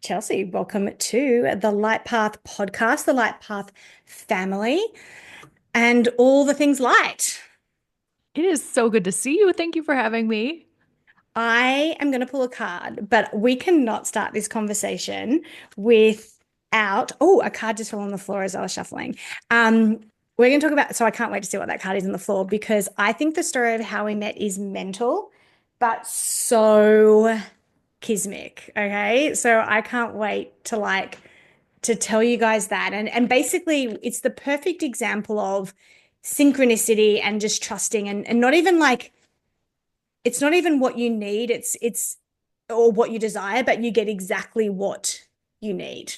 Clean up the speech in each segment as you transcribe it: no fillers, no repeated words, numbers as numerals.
Chelsea, welcome to the Light Path podcast, the Light Path family, and all the things light. It is so good to see you. Thank you for having me. I am going to pull a card, but we cannot start this conversation without. Oh, a card just fell on the floor as I was shuffling. Um, we're going to talk about, so I can't wait to see what that card is on the floor because I think the story of how we met is mental, but so kismic. Okay. So I can't wait to tell you guys that. And basically it's the perfect example of synchronicity and just trusting and not even like it's not even what you need, it's or what you desire, but you get exactly what you need,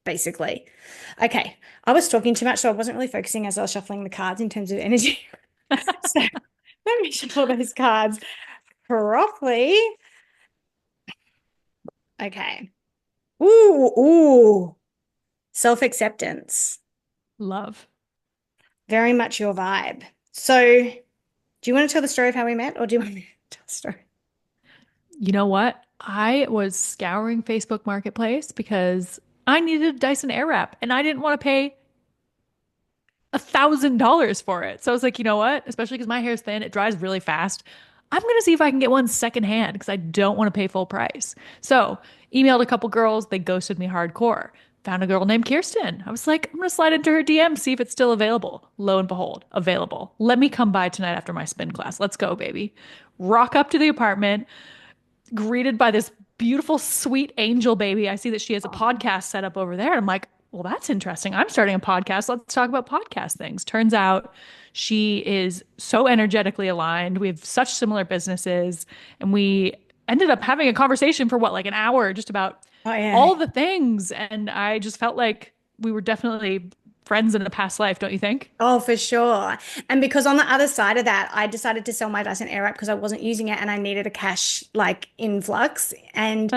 basically. Okay. I was talking too much, so I wasn't really focusing as I was shuffling the cards in terms of energy. So let me shuffle those cards properly. Okay. Ooh. Self-acceptance. Love. Very much your vibe. So, do you want to tell the story of how we met, or do you want me to tell the story? You know what? I was scouring Facebook Marketplace because I needed a Dyson Airwrap and I didn't want to pay $1,000 for it. So I was like, you know what? Especially because my hair is thin, it dries really fast. I'm going to see if I can get one secondhand because I don't want to pay full price. So emailed a couple girls. They ghosted me hardcore. Found a girl named Kirsten. I was like, I'm going to slide into her DM, see if it's still available. Lo and behold, available. Let me come by tonight after my spin class. Let's go, baby. Rock up to the apartment, greeted by this beautiful, sweet angel baby. I see that she has a podcast set up over there. I'm like, well, that's interesting. I'm starting a podcast. Let's talk about podcast things. Turns out she is so energetically aligned. We have such similar businesses. And we ended up having a conversation for what, like an hour, just about Oh yeah. all the things. And I just felt like we were definitely friends in a past life, don't you think? Oh, for sure. And because on the other side of that, I decided to sell my Dyson Airwrap because I wasn't using it and I needed a cash like influx. And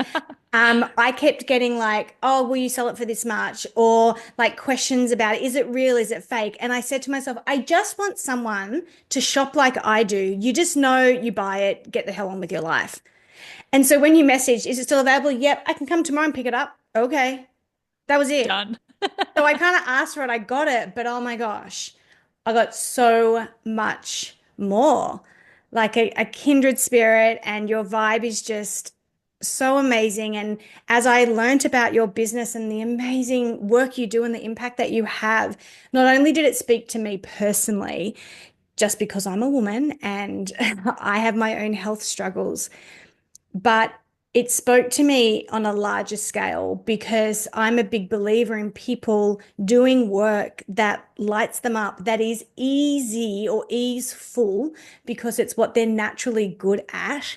I kept getting like, oh, will you sell it for this much? Or like questions about it. Is it real? Is it fake? And I said to myself, I just want someone to shop like I do. You just know you buy it, get the hell on with your life. And so when you message, is it still available? Yep, I can come tomorrow and pick it up. Okay. That was it. Done. So I kind of asked for it, I got it, but oh my gosh, I got so much more. Like a kindred spirit, and your vibe is just so amazing. And as I learned about your business and the amazing work you do and the impact that you have, not only did it speak to me personally, just because I'm a woman and I have my own health struggles, but it spoke to me on a larger scale because I'm a big believer in people doing work that lights them up, that is easy or easeful because it's what they're naturally good at,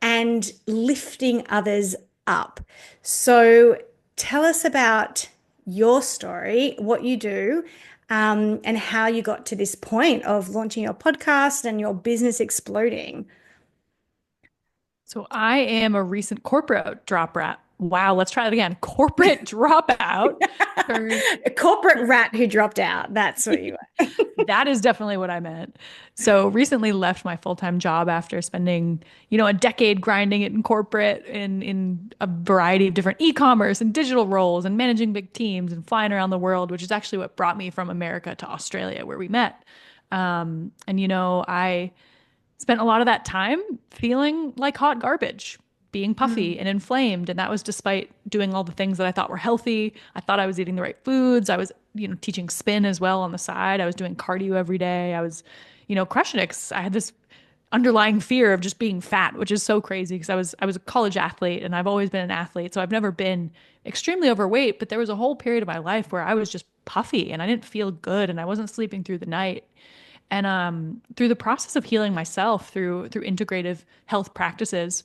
and lifting others up. So tell us about your story, what you do, and how you got to this point of launching your podcast and your business exploding. So I am a recent corporate dropout. Wow, let's try it again. Corporate dropout. Turn- A corporate rat who dropped out. That's what you were. That is definitely what I meant. So recently left my full-time job after spending, a decade grinding it in corporate in a variety of different e-commerce and digital roles and managing big teams and flying around the world, which is actually what brought me from America to Australia where we met. And I spent a lot of that time feeling like hot garbage, being puffy Mm. and inflamed. And that was despite doing all the things that I thought were healthy. I thought I was eating the right foods. I was, teaching spin as well on the side. I was doing cardio every day. I was, crushing it 'cause I had this underlying fear of just being fat, which is so crazy because I was a college athlete and I've always been an athlete. So I've never been extremely overweight, but there was a whole period of my life where I was just puffy and I didn't feel good and I wasn't sleeping through the night. And through the process of healing myself through integrative health practices,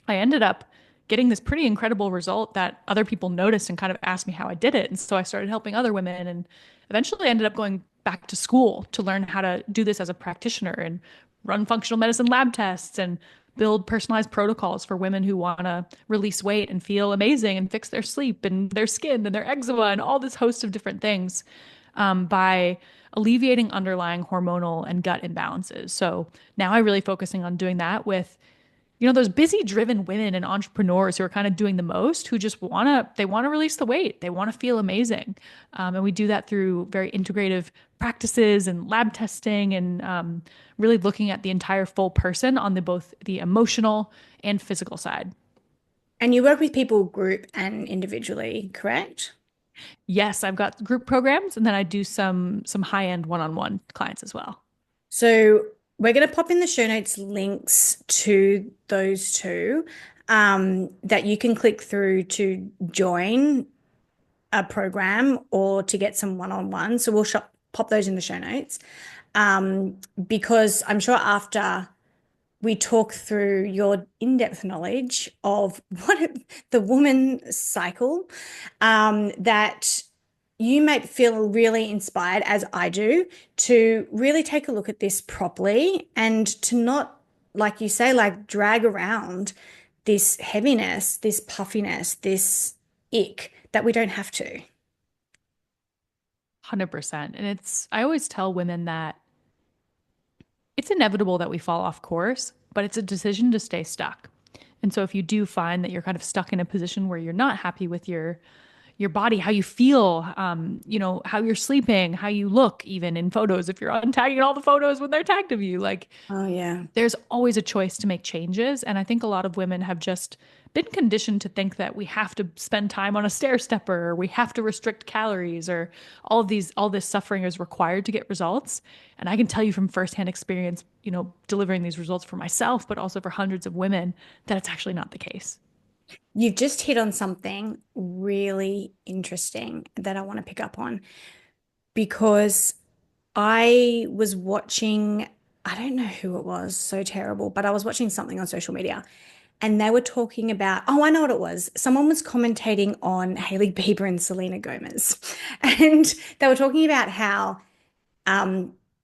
I ended up getting this pretty incredible result that other people noticed and kind of asked me how I did it. And so I started helping other women and eventually ended up going back to school to learn how to do this as a practitioner and run functional medicine lab tests and build personalized protocols for women who want to release weight and feel amazing and fix their sleep and their skin and their eczema and all this host of different things by alleviating underlying hormonal and gut imbalances. So now I'm really focusing on doing that with those busy driven women and entrepreneurs who are kind of doing the most, who just they want to release the weight. They want to feel amazing. And we do that through very integrative practices and lab testing and really looking at the entire full person on the both the emotional and physical side. And you work with people group and individually, correct? Yes, I've got group programs and then I do some high-end one-on-one clients as well. So we're going to pop in the show notes links to those two that you can click through to join a program or to get some one-on-one. So we'll pop those in the show notes because I'm sure after we talk through your in-depth knowledge of what the woman cycle, that you might feel really inspired, as I do, to really take a look at this properly and to not, like you say, like drag around this heaviness, this puffiness, this ick that we don't have to. 100%. And I always tell women that it's inevitable that we fall off course, but it's a decision to stay stuck. And so if you do find that you're kind of stuck in a position where you're not happy with your body, how you feel, how you're sleeping, how you look, even in photos, if you're untagging all the photos when they're tagged of you, like Oh, yeah. there's always a choice to make changes. And I think a lot of women have just been conditioned to think that we have to spend time on a stair stepper, or we have to restrict calories, or all this suffering is required to get results. And I can tell you from firsthand experience, delivering these results for myself, but also for hundreds of women, that it's actually not the case. You've just hit on something really interesting that I want to pick up on because I was watching, I don't know who it was, so terrible, but I was watching something on social media and they were talking about, oh, I know what it was. Someone was commentating on Hailey Bieber and Selena Gomez. And they were talking about how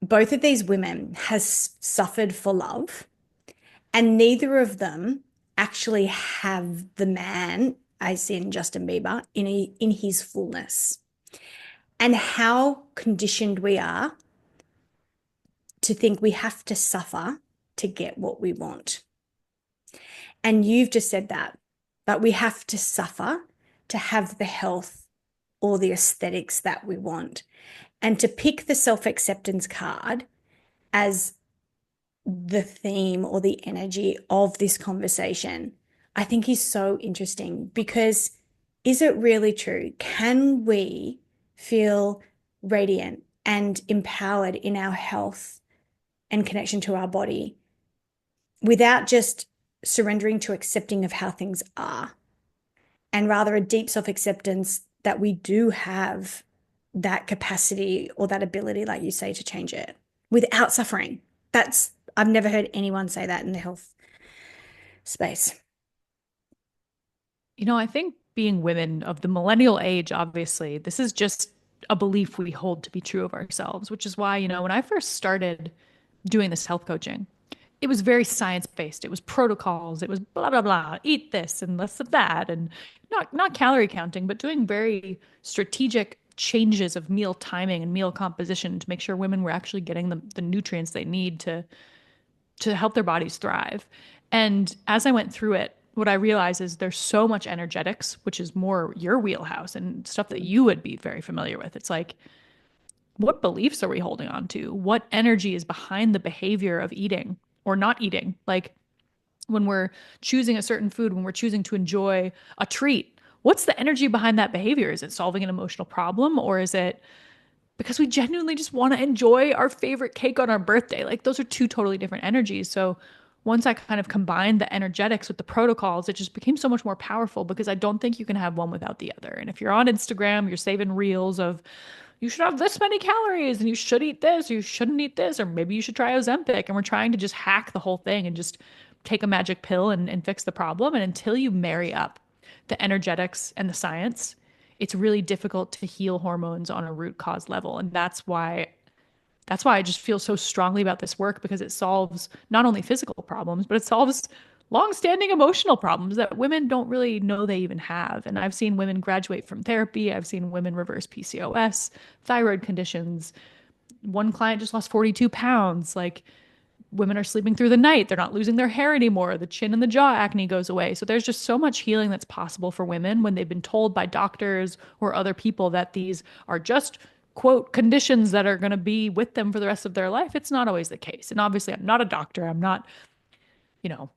both of these women has suffered for love and neither of them actually have the man, as in Justin Bieber, in his fullness. And how conditioned we are to think we have to suffer to get what we want. And you've just said that we have to suffer to have the health or the aesthetics that we want. And to pick the self-acceptance card as the theme or the energy of this conversation, I think is so interesting because is it really true? Can we feel radiant and empowered in our health and connection to our body without just surrendering to accepting of how things are and rather a deep self-acceptance that we do have that capacity or that ability, like you say, to change it without suffering? I've never heard anyone say that in the health space. I think being women of the millennial age, obviously, this is just a belief we hold to be true of ourselves, which is why, when I first started doing this health coaching, it was very science based. It was protocols. It was blah, blah, blah, eat this and less of that. And not calorie counting, but doing very strategic changes of meal timing and meal composition to make sure women were actually getting the nutrients they need to help their bodies thrive. And as I went through it, what I realized is there's so much energetics, which is more your wheelhouse and stuff that you would be very familiar with. It's like, what beliefs are we holding on to? What energy is behind the behavior of eating or not eating? Like when we're choosing a certain food, when we're choosing to enjoy a treat, what's the energy behind that behavior? Is it solving an emotional problem, or is it because we genuinely just want to enjoy our favorite cake on our birthday? Like those are two totally different energies. So once I kind of combined the energetics with the protocols, it just became so much more powerful because I don't think you can have one without the other. And if you're on Instagram, you're saving reels of you should have this many calories and you should eat this, or you shouldn't eat this, or maybe you should try Ozempic. And we're trying to just hack the whole thing and just take a magic pill and fix the problem. And until you marry up the energetics and the science, it's really difficult to heal hormones on a root cause level. And that's why I just feel so strongly about this work, because it solves not only physical problems, but it solves long-standing emotional problems that women don't really know they even have. And I've seen women graduate from therapy. I've seen women reverse PCOS, thyroid conditions. One client just lost 42 pounds. Like women are sleeping through the night. They're not losing their hair anymore. The chin and the jaw acne goes away. So there's just so much healing that's possible for women when they've been told by doctors or other people that these are just, quote, conditions that are going to be with them for the rest of their life. It's not always the case. And obviously, I'm not a doctor. You know,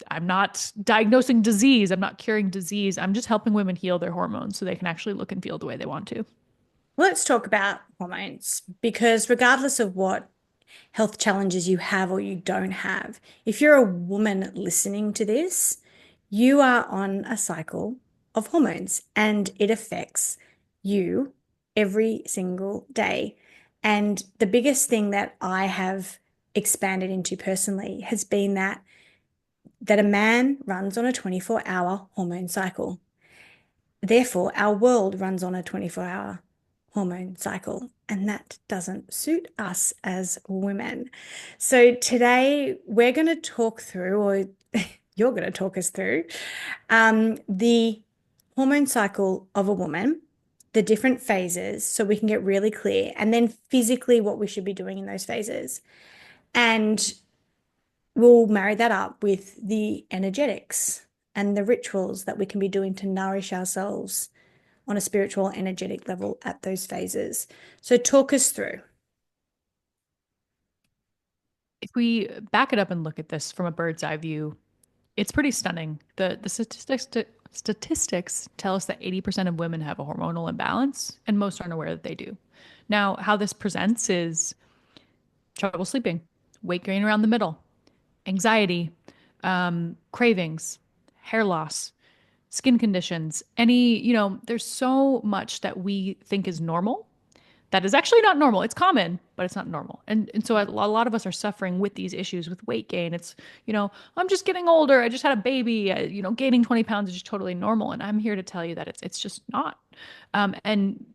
I'm not diagnosing disease. I'm not curing disease. I'm just helping women heal their hormones so they can actually look and feel the way they want to. Let's talk about hormones because regardless of what health challenges you have or you don't have, if you're a woman listening to this, you are on a cycle of hormones and it affects you every single day. And the biggest thing that I have expanded into personally has been that a man runs on a 24-hour hormone cycle. Therefore, our world runs on a 24-hour hormone cycle, and that doesn't suit us as women. So, today we're going to talk through, or you're going to talk us through, the hormone cycle of a woman, the different phases, so we can get really clear, and then physically what we should be doing in those phases. And we'll marry that up with the energetics and the rituals that we can be doing to nourish ourselves on a spiritual, energetic level at those phases. So, talk us through. If we back it up and look at this from a bird's eye view, it's pretty stunning. The statistics tell us that 80% of women have a hormonal imbalance, and most aren't aware that they do. Now, how this presents is trouble sleeping, weight gain around the middle, anxiety, cravings, hair loss, skin conditions, there's so much that we think is normal that is actually not normal. It's common, but it's not normal. And so a lot of us are suffering with these issues with weight gain. It's, I'm just getting older. I just had a baby. Gaining 20 pounds is just totally normal. And I'm here to tell you that it's just not. And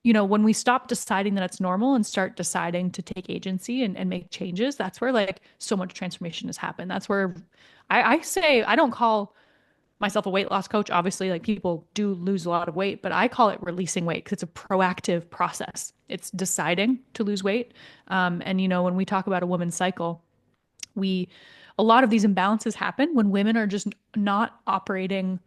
when we stop deciding that it's normal and start deciding to take agency and make changes, that's where like so much transformation has happened. That's where I say I don't call myself a weight loss coach. Obviously, like people do lose a lot of weight, but I call it releasing weight because it's a proactive process. It's deciding to lose weight. And when we talk about a woman's cycle, we a lot of these imbalances happen when women are just not operating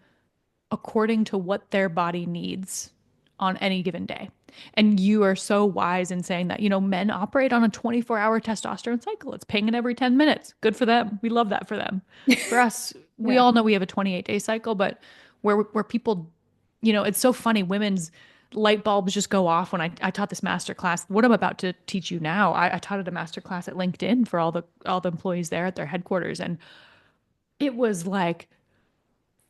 according to what their body needs on any given day. And you are so wise in saying that, men operate on a 24-hour testosterone cycle. It's pinging every 10 minutes. Good for them. We love that for them. For us, we Yeah. all know we have a 28-day cycle, but where people, it's so funny. Women's light bulbs just go off when I taught this master class. What I'm about to teach you now, I taught at a master class at LinkedIn for all the employees there at their headquarters. And it was like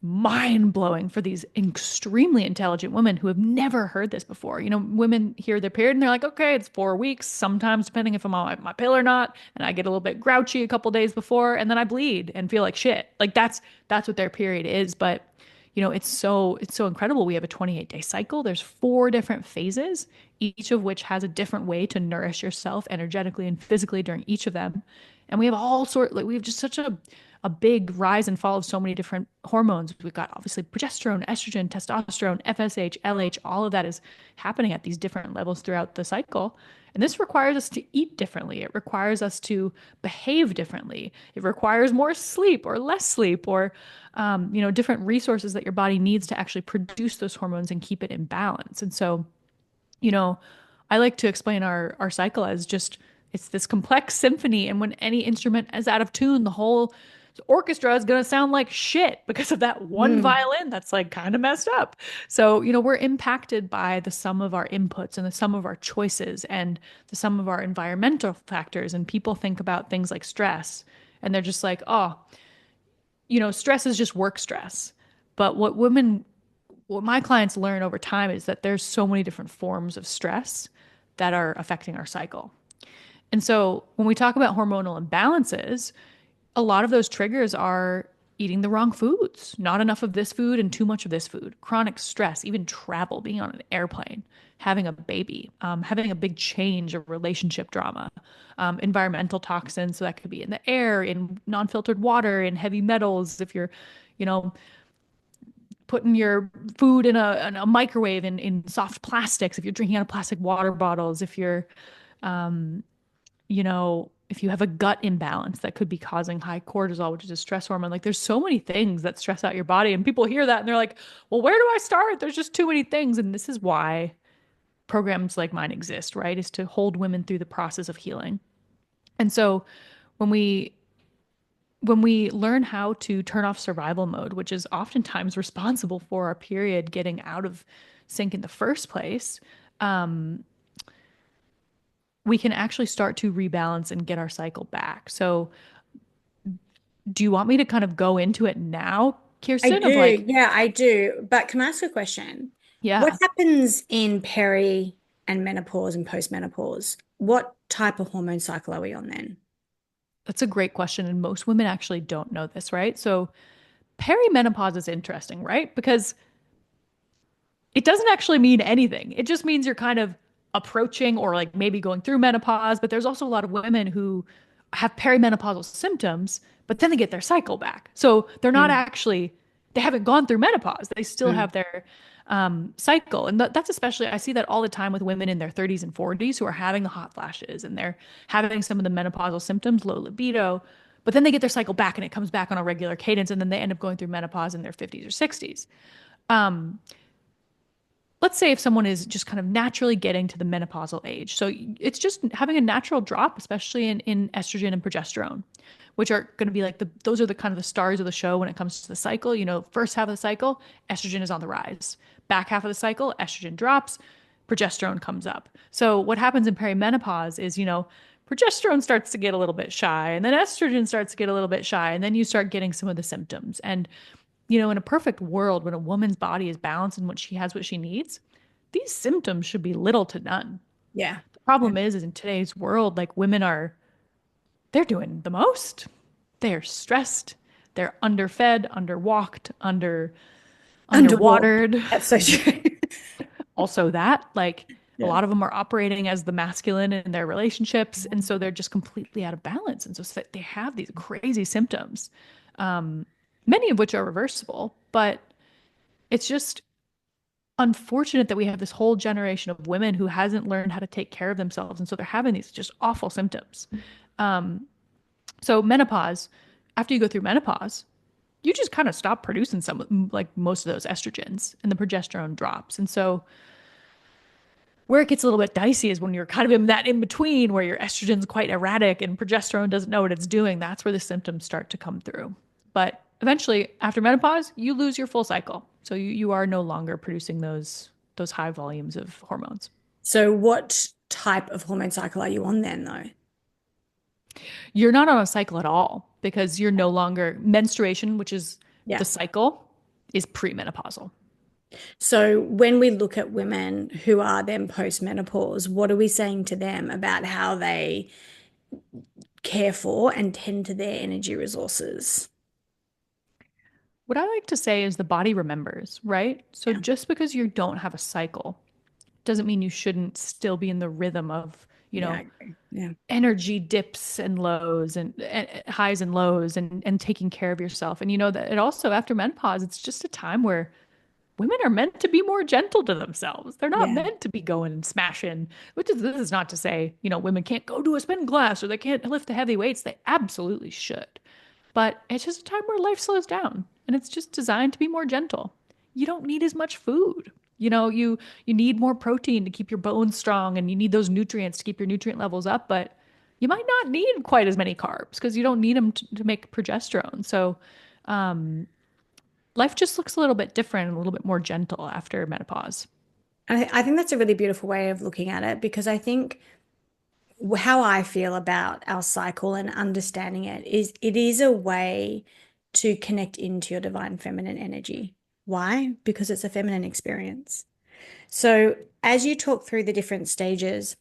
mind blowing for these extremely intelligent women who have never heard this before. Women hear their period and they're like, okay, it's 4 weeks, sometimes depending if I'm on my pill or not. And I get a little bit grouchy a couple days before, and then I bleed and feel like shit. Like that's what their period is. But it's so incredible. We have a 28-day cycle. There's 4 different phases, each of which has a different way to nourish yourself energetically and physically during each of them. And we have just such a big rise and fall of so many different hormones. We've got obviously progesterone, estrogen, testosterone, FSH, LH, all of that is happening at these different levels throughout the cycle. And this requires us to eat differently. It requires us to behave differently. It requires more sleep or less sleep or, different resources that your body needs to actually produce those hormones and keep it in balance. And so, you know, I like to explain our cycle as just it's this complex symphony, and when any instrument is out of tune, the whole orchestra is going to sound like shit because of that one Mm. violin that's like kind of messed up. So, we're impacted by the sum of our inputs and the sum of our choices and the sum of our environmental factors. And people think about things like stress, and they're just like, oh, stress is just work stress. But what my clients learn over time is that there's so many different forms of stress that are affecting our cycle. And so when we talk about hormonal imbalances, a lot of those triggers are eating the wrong foods, not enough of this food and too much of this food, chronic stress, even travel, being on an airplane, having a baby, having a big change, a relationship drama, environmental toxins. So that could be in the air, in non-filtered water, in heavy metals. If you're, you know, putting your food in a microwave in soft plastics, if you're drinking out of plastic water bottles, if you're, um, if you have a gut imbalance that could be causing high cortisol, which is a stress hormone. Like there's so many things that stress out your body, and people hear that and they're like, "Well, where do I start? There's just too many things." And this is why programs like mine exist, right? Is to hold women through the process of healing. And so when we learn how to turn off survival mode, which is oftentimes responsible for our period getting out of sync in the first place, um, we can actually start to rebalance and get our cycle back. So, do you want me to kind of go into it now, I Kirsten, of do. like, Yeah, I do. But can I ask a question? What yeah, happens in peri and menopause and postmenopause? What type of hormone cycle are we on then? that's a great question. And most women actually don't know this, right? So, perimenopause is interesting, right? Because it doesn't actually mean anything. It just means you're kind of approaching or like maybe going through menopause. But there's also a lot of women who have perimenopausal symptoms, but then they get their cycle back. So they're not Mm, actually, they haven't gone through menopause. They still mm. have their cycle. And that's especially, I see that all the time with women in their 30s and 40s who are having the hot flashes and they're having some of the menopausal symptoms, low libido. But then they get their cycle back and it comes back on a regular cadence. And then they end up going through menopause in their 50s or 60s. Um, let's say if someone is just kind of naturally getting to the menopausal age. So it's just having a natural drop, especially in estrogen and progesterone, which are going to be like those are the kind of the stars of the show when it comes to the cycle. You know, first half of the cycle, estrogen is on the rise. Back half of the cycle, estrogen drops, progesterone comes up. So what happens in perimenopause is, progesterone starts to get a little bit shy, and then estrogen starts to get a little bit shy, and then you start getting some of the symptoms. And in a perfect world, when a woman's body is balanced and when she has what she needs, these symptoms should be little to none. Yeah. The Yeah. problem is in today's world, like they're doing the most. They're stressed. They're underfed, underwalked, Underwater. underwatered. That's so true. Also that, like a Yeah. lot of them are operating as the masculine in their relationships. And so they're just completely out of balance. And so they have these crazy symptoms, um, many of which are reversible, but it's just unfortunate that we have this whole generation of women who hasn't learned how to take care of themselves. And so they're having these just awful symptoms. Um, so menopause, after you go through menopause, you just kind of stop producing some, like most of those estrogens and the progesterone drops. And so where it gets a little bit dicey is when you're kind of in that in between where your estrogen's quite erratic and progesterone doesn't know what it's doing. That's where the symptoms start to come through. But eventually, after menopause, you lose your full cycle. So you are no longer producing those high volumes of hormones. So what type of hormone cycle are you on then, though? You're not on a cycle at all because you're no longer menstruation, which is the Yeah. cycle, is premenopausal. So when we look at women who are then postmenopause, what are we saying to them about how they care for and tend to their energy resources? What I like to say is the body remembers, right? So Yeah. just because you don't have a cycle doesn't mean you shouldn't still be in the rhythm of, Yeah, I agree. Yeah. energy dips and lows and highs and lows and taking care of yourself. And that it also after menopause, it's just a time where women are meant to be more gentle to themselves. They're not Yeah. meant to be going and smashing, which is this is not to say, women can't go to a spin class or they can't lift the heavy weights. They absolutely should. But it's just a time where life slows down and it's just designed to be more gentle. You don't need as much food. You need more protein to keep your bones strong and you need those nutrients to keep your nutrient levels up, but you might not need quite as many carbs because you don't need them to make progesterone. So, um, life just looks a little bit different and a little bit more gentle after menopause. I think that's a really beautiful way of looking at it because I think how I feel about our cycle and understanding it is a way to connect into your divine feminine energy. Why? Because it's a feminine experience. So as you talk through the different stages,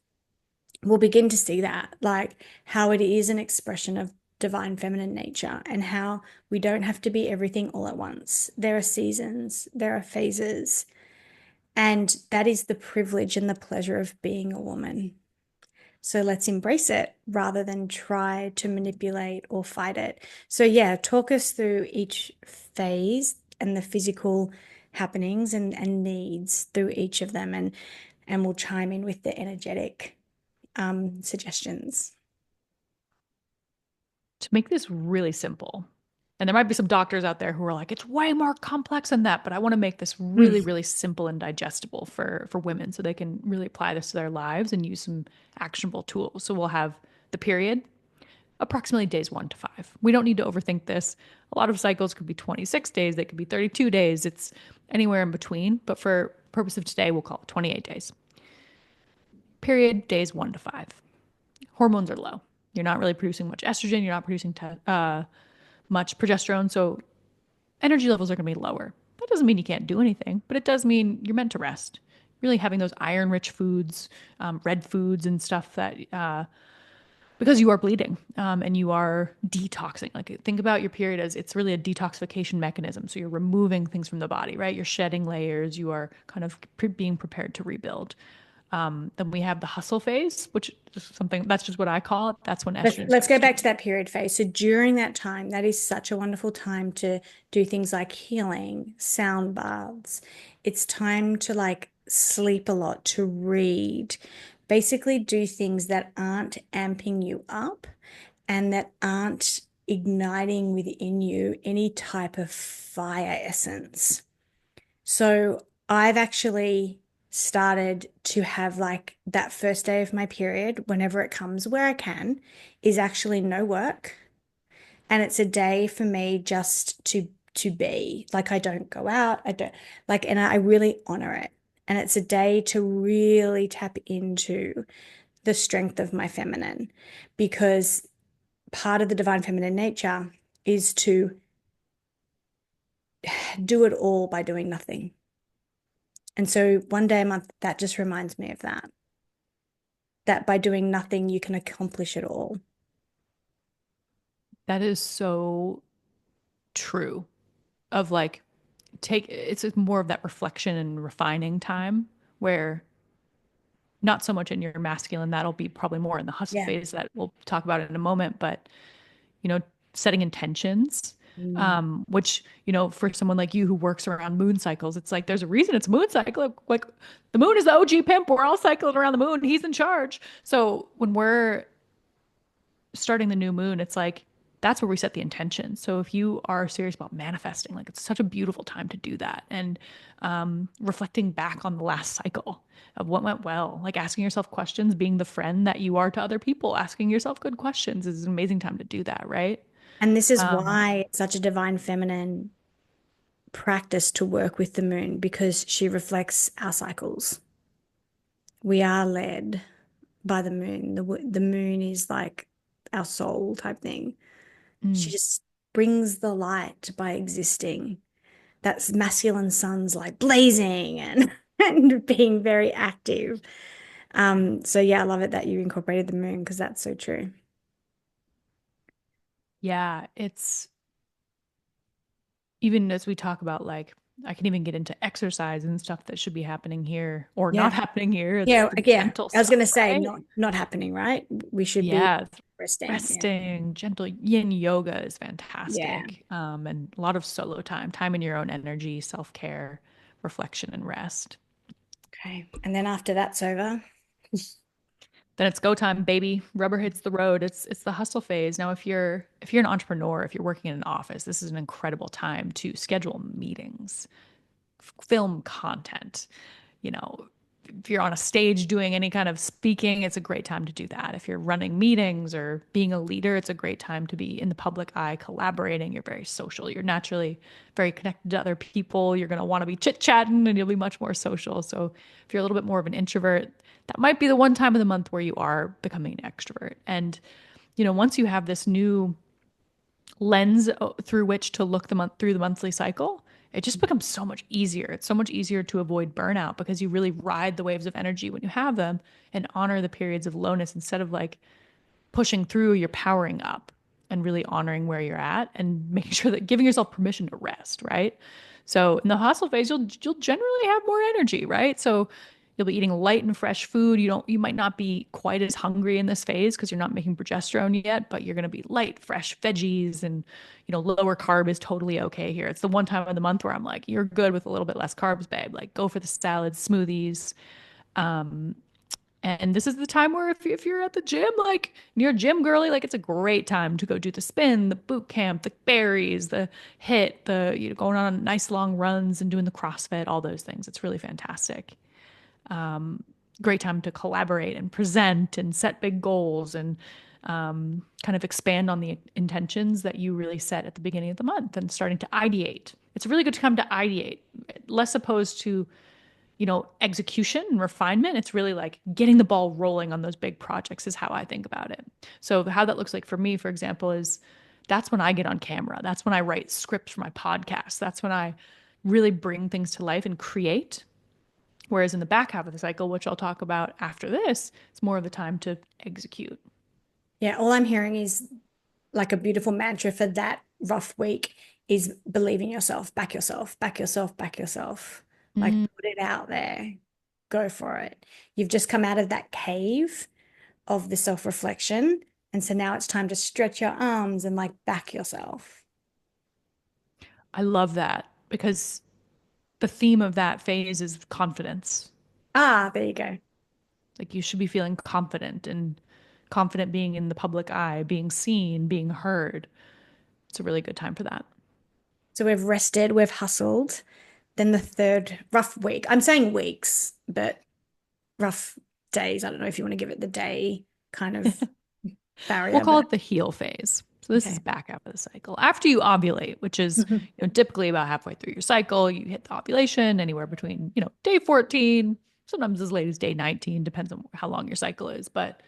we'll begin to see that, like how it is an expression of divine feminine nature and how we don't have to be everything all at once. There are seasons, there are phases, and that is the privilege and the pleasure of being a woman. So let's embrace it rather than try to manipulate or fight it. So, yeah, talk us through each phase and the physical happenings and needs through each of them, and we'll chime in with the energetic suggestions. To make this really simple, and there might be some doctors out there who are like, it's way more complex than that, but I want to make this really, Mm. really simple and digestible for women so they can really apply this to their lives and use some actionable tools. So we'll have the period, approximately days 1 to 5. We don't need to overthink this. A lot of cycles could be 26 days, they could be 32 days. It's anywhere in between, but for purpose of today, we'll call it 28 days. Period, days 1 to 5. Hormones are low. You're not really producing much estrogen. You're not producing much progesterone. So energy levels are going to be lower. That doesn't mean you can't do anything, but it does mean you're meant to rest. Really having those iron rich foods, red foods, and stuff that, because you are bleeding and you are detoxing. Like think about your period as it's really a detoxification mechanism. So you're removing things from the body, right? You're shedding layers. You are kind of being prepared to rebuild. Then we have the hustle phase, which is something that's just what I call it. That's when estrogen Let's starts go to. back to that period phase. So during that time, that is such a wonderful time to do things like healing, sound baths. It's time to like sleep a lot, to read, basically do things that aren't amping you up and that aren't igniting within you any type of fire essence. So I've actually started to have like that first day of my period, whenever it comes where I can, is actually no work. And it's a day for me just to be. Like I don't go out, I don't like, and I really honor it. And it's a day to really tap into the strength of my feminine because part of the divine feminine nature is to do it all by doing nothing. And so one day a month, that just reminds me of that, that by doing nothing, you can accomplish it all. That is so true. Of like, take it's more of that reflection and refining time where not so much in your masculine, that'll be probably more in the hustle Yeah. phase that we'll talk about in a moment, but you know, setting intentions, Mm. which, for someone like you who works around moon cycles, it's like there's a reason it's moon cycle. Like the moon is the OG pimp. We're all cycling around the moon. He's in charge. So when we're starting the new moon, it's like that's where we set the intention. So if you are serious about manifesting, like it's such a beautiful time to do that. And reflecting back on the last cycle of what went well, like asking yourself questions, being the friend that you are to other people, asking yourself good questions is an amazing time to do that, right? And this is Um, why it's such a divine feminine practice to work with the moon because she reflects our cycles. We are led by the moon. The moon is like our soul type thing. She mm, just brings the light by existing. That's masculine sun's like blazing and and being very active. So yeah, I love it that you incorporated the moon because that's so true. yeah, it's even as we talk about like I can even get into exercise and stuff that should be happening here or not Yeah. happening here. It's Yeah, the yeah. gentle I was stuff, gonna say right? not happening, right? We should be Yeah, resting. Yeah. resting, gentle yin yoga is Yeah. fantastic. And a lot of solo time, time in your own energy, self-care, reflection, and rest. Okay. And then after that's over. Then it's go time, baby. Rubber hits the road. It's the hustle phase. Now, if you're an entrepreneur, if you're working in an office, this is an incredible time to schedule meetings, film content. You know, if you're on a stage doing any kind of speaking, it's a great time to do that. If you're running meetings or being a leader, it's a great time to be in the public eye, collaborating. You're very social. You're naturally very connected to other people. You're going to want to be chit-chatting and you'll be much more social. So if you're a little bit more of an introvert, that might be the one time of the month where you are becoming an extrovert. And, once you have this new lens through which to look through the monthly cycle, it just becomes so much easier. It's so much easier to avoid burnout because you really ride the waves of energy when you have them and honor the periods of lowness instead of like pushing through, you're powering up and really honoring where you're at and making sure that giving yourself permission to rest, right? So in the hustle phase, you'll generally have more energy, right? So you'll be eating light and fresh food. You might not be quite as hungry in this phase because you're not making progesterone yet, but you're going to be light, fresh veggies and lower carb is totally okay here. It's the one time of the month where I'm like, you're good with a little bit less carbs, babe. Like go for the salads, smoothies, And this is the time where if you're at the gym, like you're a gym girly, like it's a great time to go do the spin, the boot camp, the berries, the hit, the going on nice long runs and doing the CrossFit, all those things. It's really fantastic. Great time to collaborate and present and set big goals and kind of expand on the intentions that you really set at the beginning of the month and starting to ideate. It's a really good time to ideate, less opposed to execution and refinement. It's really like getting the ball rolling on those big projects is how I think about it. So how that looks like for me, for example, is that's when I get on camera. That's when I write scripts for my podcast. That's when I really bring things to life and create. Whereas in the back half of the cycle, which I'll talk about after this, it's more of the time to execute. Yeah, all I'm hearing is like a beautiful mantra for that rough week is believe in yourself, back yourself, back yourself, back yourself. Like Mm, put it out there, go for it. You've just come out of that cave of the self-reflection. And so now it's time to stretch your arms and like back yourself. I love that because the theme of that phase is confidence. Ah, there you go. Like you should be feeling confident and confident being in the public eye, being seen, being heard. It's a really good time for that. So we've rested, we've hustled. Then the third rough week. I'm saying weeks, but rough days. I don't know if you want to give it the day kind of We'll barrier, call but it the heal phase. So this is okay. back after the cycle. After you ovulate, which is, typically about halfway through your cycle, you hit the ovulation anywhere between, day 14, sometimes as late as day 19, depends on how long your cycle is, but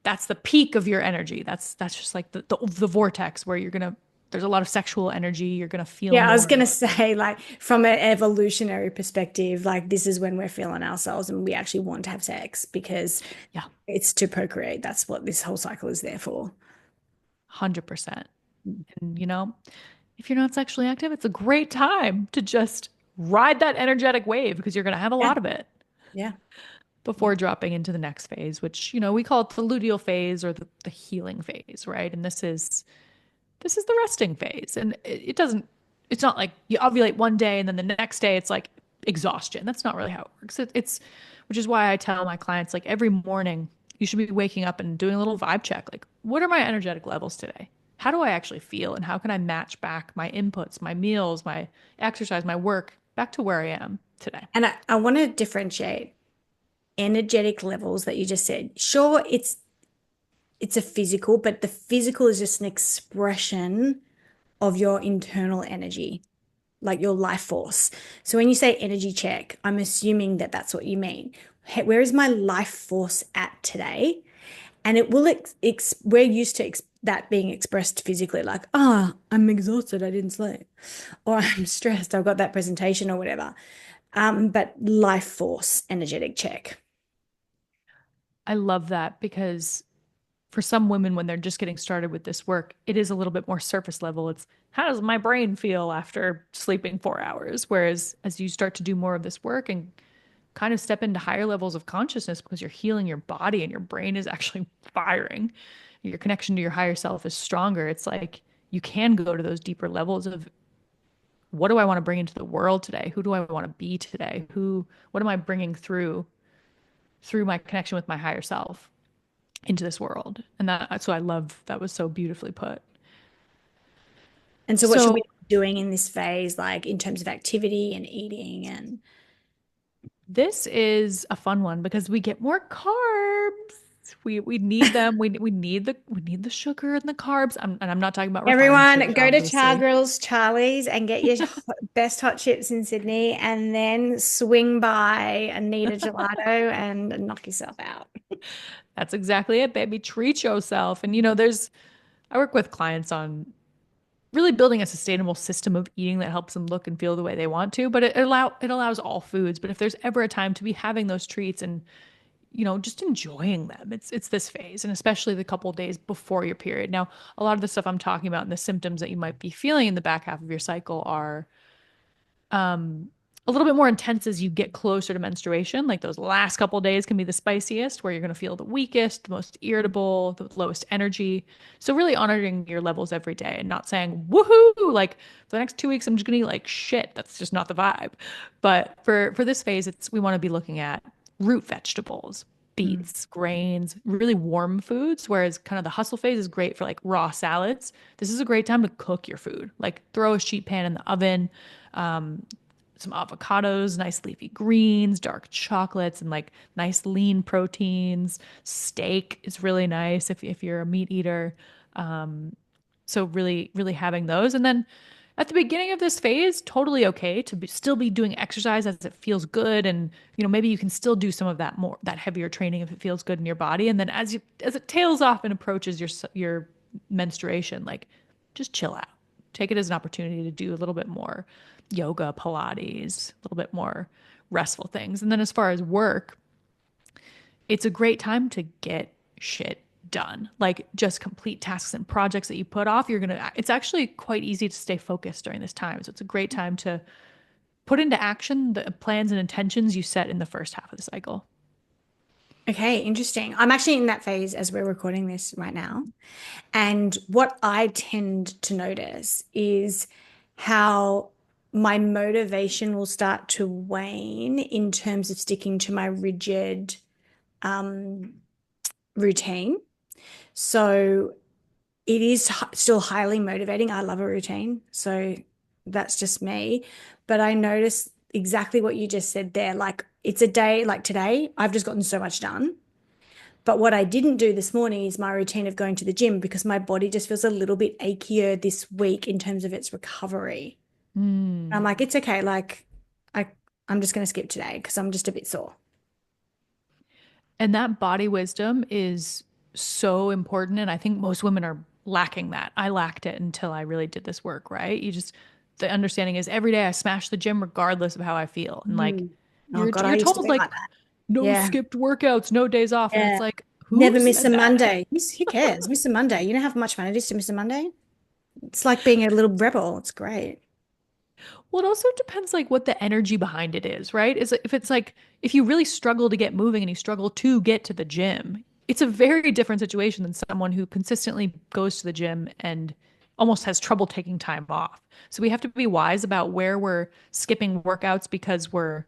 that's the peak of your energy. That's just like the vortex where there's a lot of sexual energy, you're gonna feel Yeah, I was more. gonna say, like, from an evolutionary perspective, like this is when we're feeling ourselves and we actually want to have sex because Yeah, it's to procreate. That's what this whole cycle is there for. 100%. And if you're not sexually active, it's a great time to just ride that energetic wave because you're going to have a Yeah, lot of it yeah, yeah. before dropping into the next phase, which, we call it the luteal phase or the healing phase, right? And this is the resting phase. And it's not like you ovulate one day and then the next day it's like exhaustion. That's not really how it works. Which is why I tell my clients, like every morning, you should be waking up and doing a little vibe check. Like, what are my energetic levels today? How do I actually feel? And how can I match back my inputs, my meals, my exercise, my work back to where I am today? And I want to differentiate energetic levels that you just said. Sure, it's a physical, but the physical is just an expression of your internal energy, like your life force. So when you say energy check, I'm assuming that that's what you mean. Where is my life force at today? And it will, we're used to that being expressed physically, like, oh, I'm exhausted, I didn't sleep, or I'm stressed, I've got that presentation or whatever. But life force, energetic check. I love that because for some women, when they're just getting started with this work, it is a little bit more surface level. It's how does my brain feel after sleeping 4 hours? Whereas as you start to do more of this work and kind of step into higher levels of consciousness because you're healing your body and your brain is actually firing, your connection to your higher self is stronger. It's like you can go to those deeper levels of what do I want to bring into the world today? Who do I want to be today? What am I bringing through my connection with my higher self into this world? And that's what I love. That was so beautifully put. And so what should we So be doing in this phase, like in terms of activity and eating and this is a fun one because we get more carbs. We need them. We need the sugar and the carbs. And I'm not talking about refined everyone sugar, go to Char obviously. Grills Charlie's and get your best hot chips in Sydney and then swing by Anita Gelato and knock yourself out. That's exactly it, baby. Treat yourself. And I work with clients on really building a sustainable system of eating that helps them look and feel the way they want to, but it allows all foods. But if there's ever a time to be having those treats and just enjoying them. It's this phase, and especially the couple of days before your period. Now, a lot of the stuff I'm talking about and the symptoms that you might be feeling in the back half of your cycle are a little bit more intense as you get closer to menstruation. Like those last couple of days can be the spiciest, where you're going to feel the weakest, the most irritable, the lowest energy. So really honoring your levels every day and not saying woohoo, like for the next 2 weeks I'm just going to eat like shit. That's just not the vibe. But for this phase, we want to be looking at root vegetables. Mm. beets, grains, really warm foods, whereas kind of the hustle phase is great for like raw salads. This is a great time to cook your food. Like throw a sheet pan in the oven, um, some avocados, nice leafy greens, dark chocolates, and like nice lean proteins. Steak is really nice if you're a meat eater. So really, really having those. And then at the beginning of this phase, totally okay to still be doing exercise as it feels good. And, maybe you can still do some of that heavier training if it feels good in your body. And then as it tails off and approaches your menstruation, like just chill out. Take it as an opportunity to do a little bit more yoga, Pilates, a little bit more restful things. And then as far as work, it's a great time to get shit done. Like just complete tasks and projects that you put off. It's actually quite easy to stay focused during this time. So it's a great time to put into action the plans and intentions you set in the first half of the cycle. Okay, interesting. I'm actually in that phase as we're recording this right now. And what I tend to notice is how my motivation will start to wane in terms of sticking to my rigid um, routine. So it is still highly motivating. I love a routine. So that's just me. But I notice exactly what you just said there. Like it's a day like today, I've just gotten so much done. But what I didn't do this morning is my routine of going to the gym because my body just feels a little bit achier this week in terms of its recovery. I'm Mm. like, it's okay. Like I I'm just gonna skip today because I'm just a bit sore. And that body wisdom is so important. And I think most women are lacking that. I lacked it until I really did this work, right? The understanding is every day I smash the gym regardless of how I feel. And like, Mm. Oh you're, God, I you're used to told be like like that. no Yeah. skipped workouts, no days off. And it's Yeah. like, who Never miss a said that? Monday. Who cares? Miss a Monday. You know how much fun it is to miss a Monday? It's like being a little rebel. It's great. Well, it also depends like what the energy behind it is, right? If it's like if you really struggle to get moving and you struggle to get to the gym, it's a very different situation than someone who consistently goes to the gym and almost has trouble taking time off. So we have to be wise about where we're skipping workouts because we're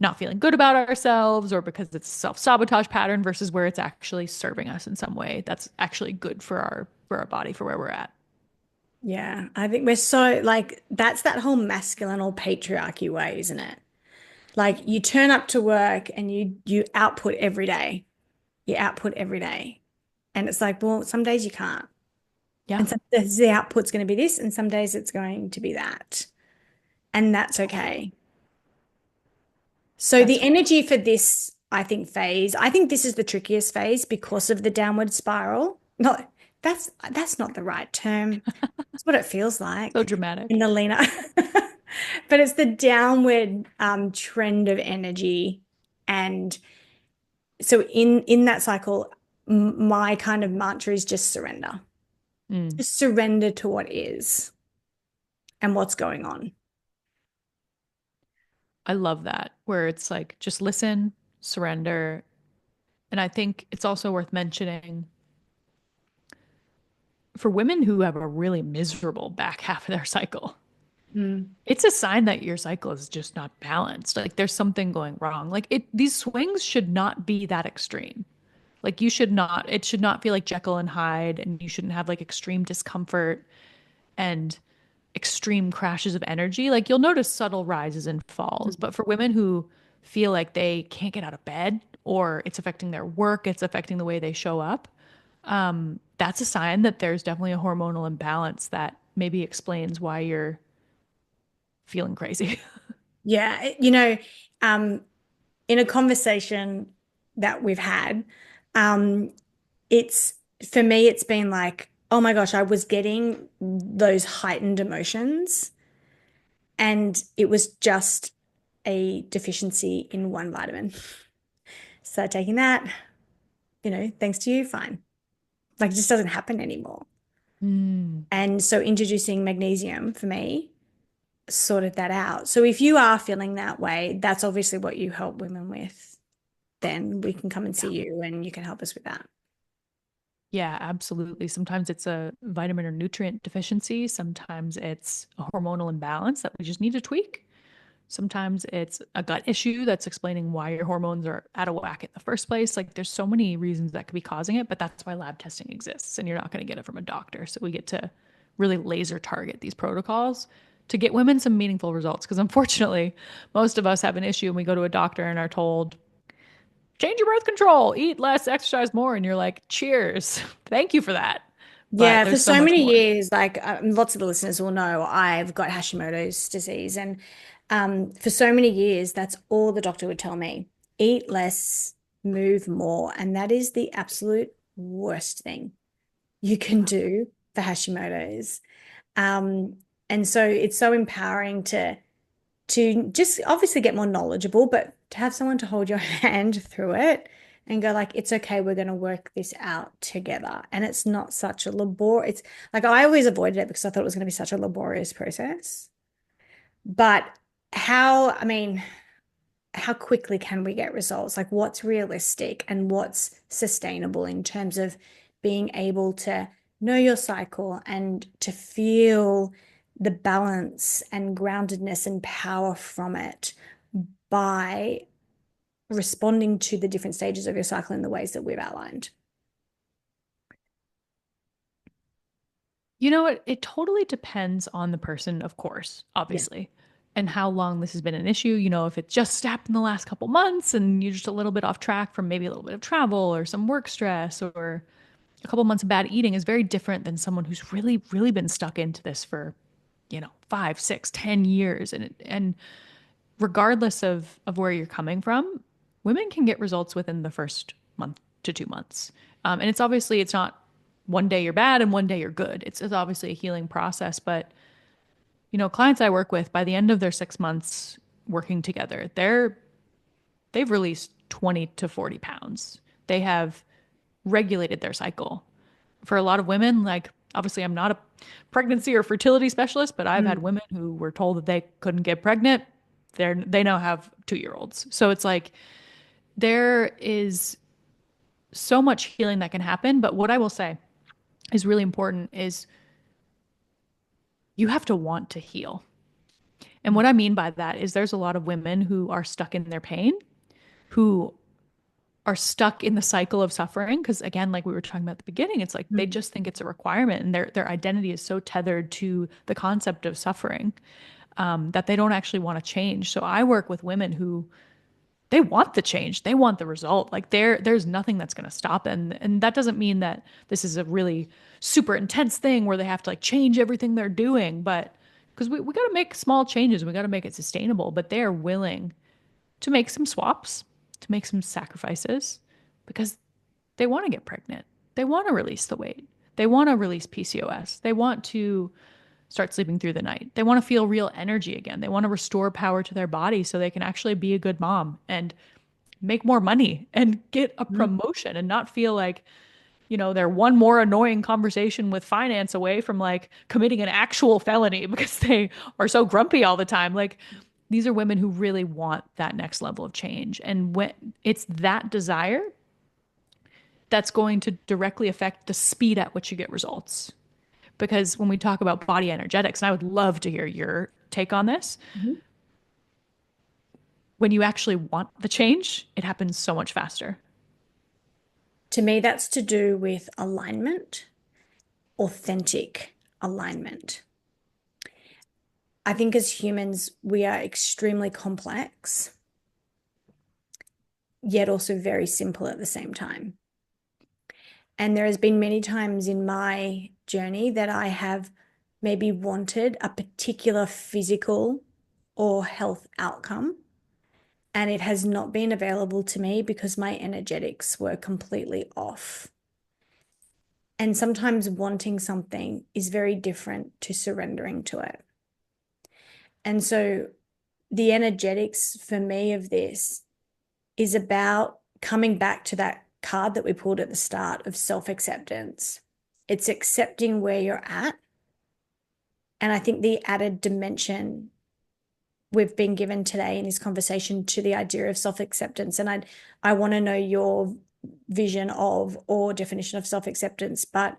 not feeling good about ourselves or because it's a self-sabotage pattern versus where it's actually serving us in some way that's actually good for our body for where we're at. Yeah, I think we're so like that's that whole masculine or patriarchy way, isn't it? Like you turn up to work and you output every day. You output every day. And it's like, well, some days you can't. Yeah. And some days the output's going to be this, and some days it's going to be that. And that's okay. So the That's energy for this, I think, phase, I think this is the trickiest phase because of the downward spiral. No, that's not the right term. It's what it feels so like in dramatic. the leaner. But it's the downward trend of energy. And so in that cycle, my kind of mantra is just surrender. Mm. Just surrender to what is and what's going on. I love that, where it's like just listen, surrender. And I think it's also worth mentioning for women who have a really miserable back half of their cycle, Mm. it's a sign that your cycle is just not balanced. Like there's something going wrong. These swings should not be that extreme. Like it should not feel like Jekyll and Hyde, and you shouldn't have like extreme discomfort and extreme crashes of energy. Like you'll notice subtle rises and falls, but for women who feel like they can't get out of bed or it's affecting their work, it's affecting the way they show up, that's a sign that there's definitely a hormonal imbalance that maybe explains why you're feeling crazy. Yeah, um, in a conversation that we've had, um, it's for me, it's been like, oh my gosh, I was getting those heightened emotions, and it was just a deficiency in one vitamin. So taking that, thanks to you, fine. Like it just doesn't happen anymore. Mm, And so introducing magnesium for me sorted that out. So if you are feeling that way, that's obviously what you help women with. Then we can come and see yeah. you and you can help us with that. Yeah, absolutely. Sometimes it's a vitamin or nutrient deficiency. Sometimes it's a hormonal imbalance that we just need to tweak. Sometimes it's a gut issue that's explaining why your hormones are out of whack in the first place. Like there's so many reasons that could be causing it, but that's why lab testing exists and you're not going to get it from a doctor. So we get to really laser target these protocols to get women some meaningful results. Because unfortunately, most of us have an issue and we go to a doctor and are told, change your birth control, eat less, exercise more. And you're like, cheers. Thank you for that. But Yeah, for there's so so much many more. years, like lots of the listeners will know, I've got Hashimoto's disease. And for so many years, that's all the doctor would tell me, eat less, move more. And that is the absolute worst thing you can do for Hashimoto's. Um, and so it's so empowering to just obviously get more knowledgeable, but to have someone to hold your hand through it and go like, it's okay, we're going to work this out together. And it's not such a labor. It's like I always avoided it because I thought it was going to be such a laborious process. But I mean, how quickly can we get results? Like what's realistic and what's sustainable in terms of being able to know your cycle and to feel the balance and groundedness and power from it by responding to the different stages of your cycle in the ways that we've outlined. You know what? It totally depends on the person, of course, Yeah. obviously, and how long this has been an issue. You know, if it just happened in the last couple months and you're just a little bit off track from maybe a little bit of travel or some work stress or a couple months of bad eating is very different than someone who's really, really been stuck into this for, 5, 6, 10 years. And regardless of where you're coming from, women can get results within the first month to 2 months. And it's not one day you're bad and one day you're good. It's obviously a healing process. But, clients I work with, by the end of their 6 months working together, they've released 20 to 40 pounds. They have regulated their cycle. For a lot of women, like obviously I'm not a pregnancy or fertility specialist, but I've had Mm. women who were told that they couldn't get pregnant. They now have 2 year olds. So it's like there is so much healing that can happen. But what I will say is really important is you have to want to heal. And what I mean by that is there's a lot of women who are stuck in their pain, who are stuck in the cycle of suffering. Because again, like we were talking about at the beginning, it's like they Mm. just think it's a requirement and their identity is so tethered to the concept of suffering that they don't actually want to change. So I work with women who they want the change, they want the result. Like there's nothing that's going to stop them. And that doesn't mean that this is a really super intense thing where they have to like change everything they're doing, but because we got to make small changes, we got to make it sustainable, but they are willing to make some swaps, to make some sacrifices because they want to get pregnant. They want to release the weight. They want to release PCOS. They want to start sleeping through the night. They want to feel real energy again. They want to restore power to their body so they can actually be a good mom and make more money and get a Mm. promotion and not feel like, they're one more annoying conversation with finance away from like committing an actual felony because they are so grumpy all the time. Like these are women who really want that next level of change. And when it's that desire that's going to directly affect the speed at which you get results. Because when we talk about body energetics, and I would love to hear your take on this, Mhm. when you actually want the change, it happens so much faster. To me, that's to do with alignment, authentic alignment. I think as humans, we are extremely complex, yet also very simple at the same time. And there has been many times in my journey that I have maybe wanted a particular physical or health outcome, and it has not been available to me because my energetics were completely off. And sometimes wanting something is very different to surrendering to it. And so the energetics for me of this is about coming back to that card that we pulled at the start of self-acceptance. It's accepting where you're at. And I think the added dimension we've been given today in this conversation to the idea of self-acceptance. And I want to know your vision of or definition of self-acceptance, but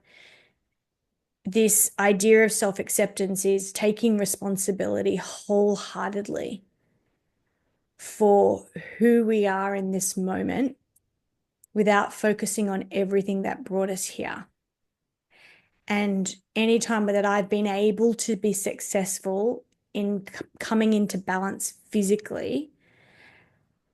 this idea of self-acceptance is taking responsibility wholeheartedly for who we are in this moment without focusing on everything that brought us here. And anytime that I've been able to be successful in coming into balance physically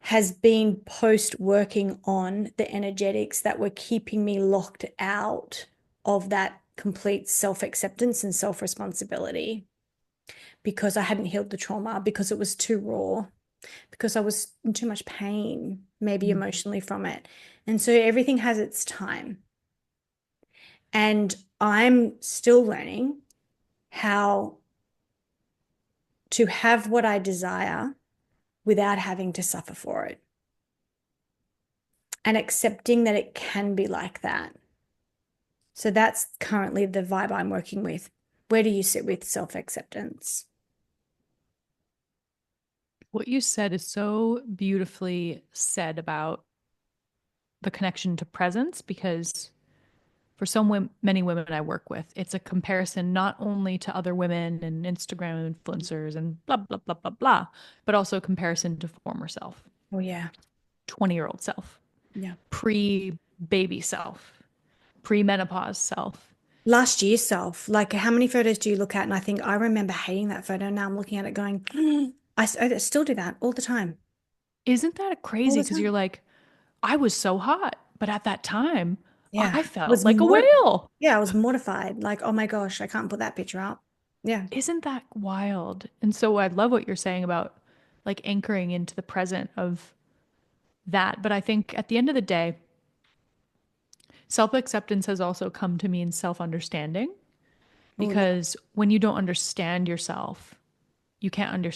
has been post working on the energetics that were keeping me locked out of that complete self acceptance and self responsibility because I hadn't healed the trauma, because it was too raw, because I was in too much pain, maybe Mm. emotionally from it. And so everything has its time. And I'm still learning how to have what I desire without having to suffer for it and accepting that it can be like that. So that's currently the vibe I'm working with. Where do you sit with self acceptance? What you said is so beautifully said about the connection to presence because for many women I work with, it's a comparison not only to other women and Instagram influencers and blah, blah, blah, blah, blah, but also a comparison to former self, Oh, yeah. 20-year-old self, Yeah. pre baby self, pre menopause self. Last year self, like how many photos do you look at? And I think I remember hating that photo. Now I'm looking at it going, I still do that all the time, Isn't that all crazy? the Because you're time. like, I was so hot, but at that time, Yeah. I I felt was like a mort whale. Yeah, I was mortified. Like, oh my gosh, I can't put that picture up. Yeah. Isn't that wild? And so I love what you're saying about like anchoring into the present of that. But I think at the end of the day, self acceptance has also come to mean self understanding Oh yeah. because when you don't understand yourself, you can't under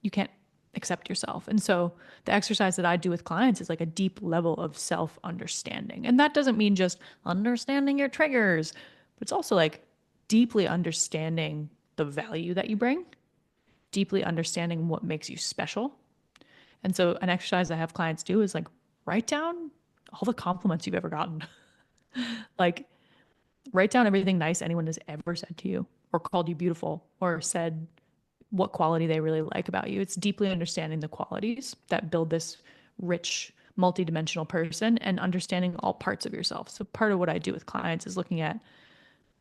you can't accept yourself. And so the exercise that I do with clients is like a deep level of self understanding. And that doesn't mean just understanding your triggers, but it's also like deeply understanding the value that you bring, deeply understanding what makes you special. And so an exercise I have clients do is like write down all the compliments you've ever gotten. Like write down everything nice anyone has ever said to you or called you beautiful or said what quality they really like about you. It's deeply understanding the qualities that build this rich, multidimensional person and understanding all parts of yourself. So part of what I do with clients is looking at,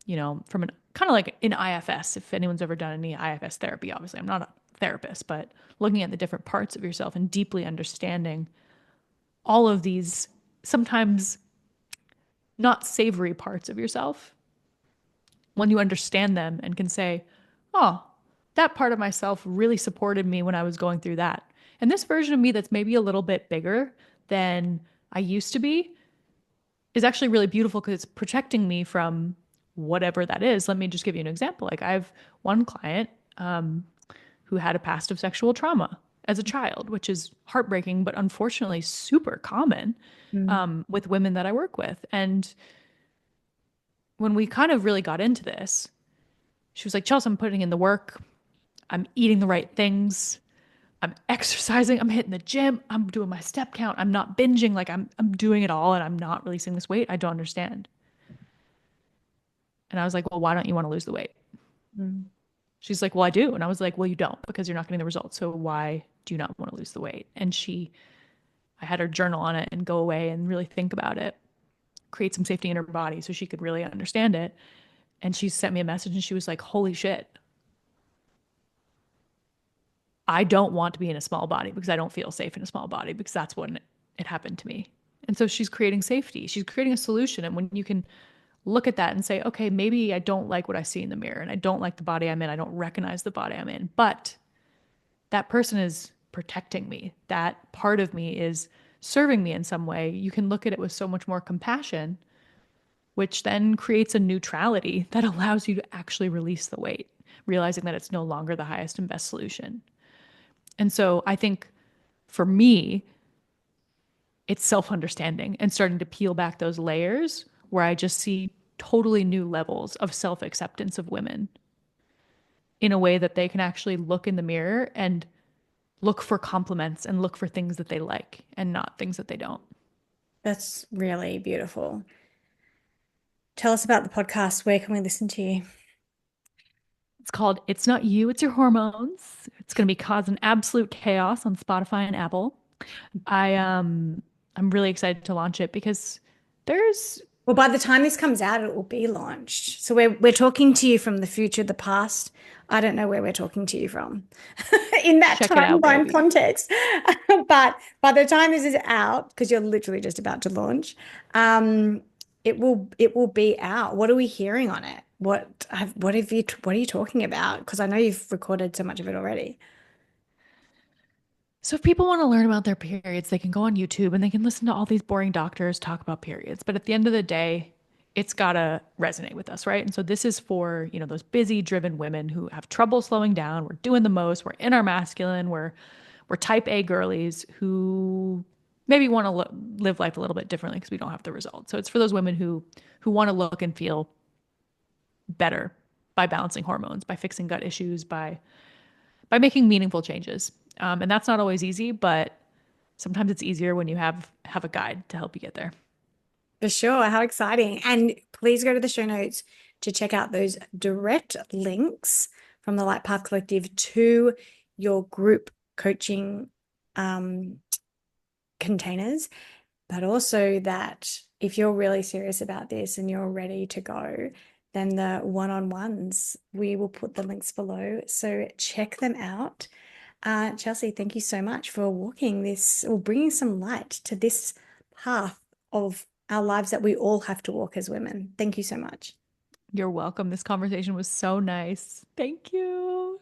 from an kind of like in IFS, if anyone's ever done any IFS therapy, obviously I'm not a therapist, but looking at the different parts of yourself and deeply understanding all of these sometimes not savory parts of yourself. When you understand them and can say, oh, that part of myself really supported me when I was going through that. And this version of me that's maybe a little bit bigger than I used to be is actually really beautiful because it's protecting me from whatever that is. Let me just give you an example. Like I have one client who had a past of sexual trauma as a child, which is heartbreaking, but unfortunately super common Mm. with women that I work with. And when we kind of really got into this, she was like, Chelsea, I'm putting in the work. I'm eating the right things. I'm exercising. I'm hitting the gym. I'm doing my step count. I'm not binging. Like I'm doing it all and I'm not releasing this weight. I don't understand. And I was like, well, why don't you want to lose the weight? Mm. She's like, well, I do. And I was like, well, you don't because you're not getting the results. So why do you not want to lose the weight? And I had her journal on it and go away and really think about it, create some safety in her body so she could really understand it. And she sent me a message and she was like, holy shit, I don't want to be in a small body because I don't feel safe in a small body because that's when it happened to me. And so she's creating safety. She's creating a solution. And when you can look at that and say, okay, maybe I don't like what I see in the mirror and I don't like the body I'm in. I don't recognize the body I'm in, but that person is protecting me. That part of me is serving me in some way. You can look at it with so much more compassion, which then creates a neutrality that allows you to actually release the weight, realizing that it's no longer the highest and best solution. And so I think for me, it's self understanding and starting to peel back those layers where I just see totally new levels of self acceptance of women in a way that they can actually look in the mirror and look for compliments and look for things that they like and not things that they don't. That's really beautiful. Tell us about the podcast. Where can we listen to you? It's called It's Not You, It's Your Hormones. It's going to be causing absolute chaos on Spotify and Apple. I'm really excited to launch it because there's Well, by the time this comes out, it will be launched. So we're talking to you from the future, the past. I don't know where we're talking to you from in that check it out, timeline baby. context. But by the time this is out, because you're literally just about to launch, um, it will be out. What are we hearing on it? What are you talking about? Because I know you've recorded so much of it already. So if people want to learn about their periods, they can go on YouTube and they can listen to all these boring doctors talk about periods. But at the end of the day, it's got to resonate with us, right? And so this is for, those busy, driven women who have trouble slowing down. We're doing the most. We're in our masculine. We're type A girlies who maybe want to live life a little bit differently because we don't have the results. So it's for those women who want to look and feel better by balancing hormones, by fixing gut issues, by making meaningful changes. And that's not always easy, but sometimes it's easier when you have a guide to help you get there. For sure. How exciting. And please go to the show notes to check out those direct links from the Light Path Collective to your group coaching um, containers, but also that if you're really serious about this and you're ready to go, then the one-on-ones, we will put the links below. So check them out. Chelsea, thank you so much for walking this or bringing some light to this path of our lives that we all have to walk as women. Thank you so much. You're welcome. This conversation was so nice. Thank you.